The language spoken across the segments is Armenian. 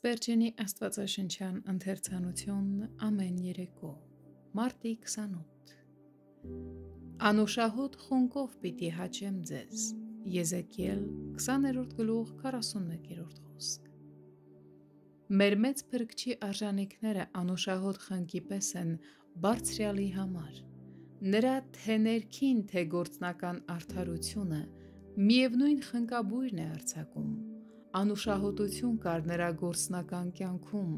Սպերջենի աստվածաշնչյան ընթերցանություն ամեն երեկո, մարտի 28 Անուշահոտ խունկով պիտի հաճեմ ձեզ, Եզեկիել 20-րդ գլուխ 41-րդ խոսք Մեր մեծ փրկչի արժանիքները անուշահոտ խնկի պես են բարձրյալի համար, նրա թե ներքին, թե գործնական արդարությունը միևնույն խնկաբույրն է արձակում, անուշահոտություն կար նրա գործնական կյանքում,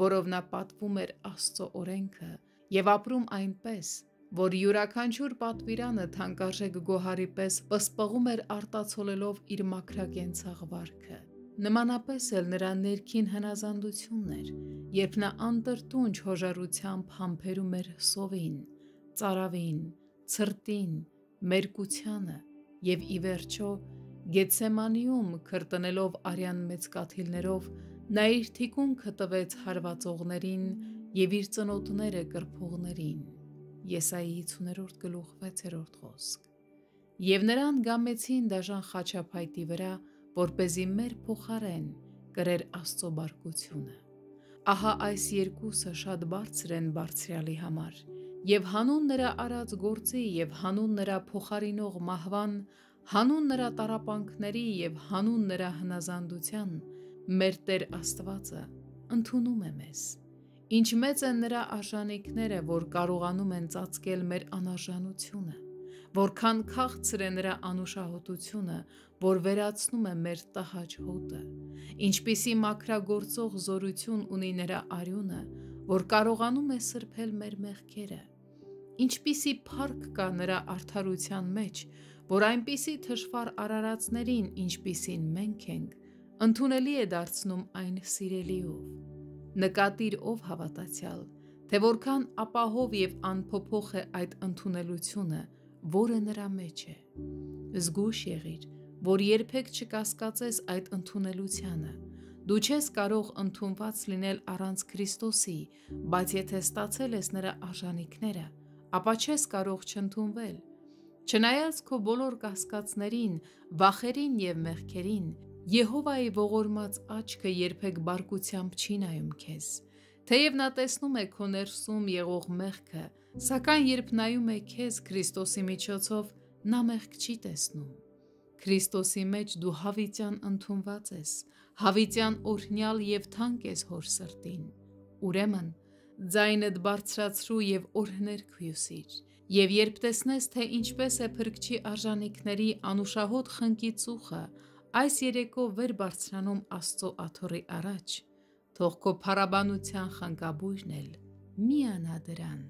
որով նա պատվում էր Աստծո օրենքը և ապրում այնպես, որ յուրաքանչյուր պատվիրանը թանկարժեք գոհարի պես պսպղում էր արտացոլելով իր մաքրակենցաղ վարքը։ Նմանապես էլ նրա ներքին հնազանդությունն էր, երբ նա անտրտունջ հոժարությամբ համբերում էր սովին, ծարավին, ցրտին, մերկությանը և ի վերջո Գեթսեմանիում քրտնելով արյան մեծ կաթիլներով նա իր թիկունքը տվեց հարվածողներին և իր ծնոտները կրփողներին։ Եսայի 50-րդ գլուխ 6-րդ խոսք։ Եվ նրան գամեցին դաժան խաչափայտի վրա, որպեսզի մեր փոխարեն կրեր Աստծո բարկությունը։ Ահա այս երկուսը շատ բարձր են բարձրյալի համար, և հանուն նրա արած գործի և հանուն նրա փոխարինող մահվան, հանուն նրա տառապանքների և հանուն նրա հնազանդության, մեր Տեր Աստվածը ընդունում է մեզ։ Ինչ մեծ են նրա արժանիքները, որ կարողանում են ծածկել մեր անարժանությունը, որքան քաղցր է նրա անուշահոտությունը, որ վերացնում է մեր տհաճ հոտը, ինչպիսի մաքրագործող զորություն ունի նրա արյունը, որ կարողանում է սրբել մեր մեղքերը, ինչպիսի փառք կա նրա արդարության մեջ, որ այնպիսի թշվառ արարածներին, ինչպիսին մենք ենք, ընդունելի է դարձնում այն սիրելիով։ Նկատիր ով հավատացյալ, թե որքան ապահով և անփոփոխ է այդ ընդունելությունը, որը նրա մեջ է։ Զգույշ եղիր, որ երբեք չկասկածես այդ ընդունելությանը։ Դու չես կարող ընդունված լինել առանց Քրիստոսի, բայց եթե ստացել ես նրա արժանիքները, ապա չես կարող չընդունվել։ Չնայած քո բոլոր կասկածներին, վախերին և մեղքերին, Եհովայի ողորմած աչքը երբեք բարկությամբ չի նայում քեզ, թեև նա տեսնում է քո ներսում եղող մեղքը, սակայն երբ նայում է քեզ Քրիստոսի միջոցով, նա մեղք չի տեսնում։ Քրիստոսի մեջ դու հավիտյան ընդունված ես, հավիտյան օրհնյալ և թանկ ես Հոր սրտին։ Ուրեմն, ձայնդ բարձրացրու և օրհներգ հյուսիր, և երբ տեսնես, թե ինչպես է փրկչի արժանիքների անուշահոտ խնկի ծուխը այս երեկո վեր բարձրանում Աստծո աթոռի առաջ, թող քո փառաբանության խնկաբույրն էլ միանա դրան։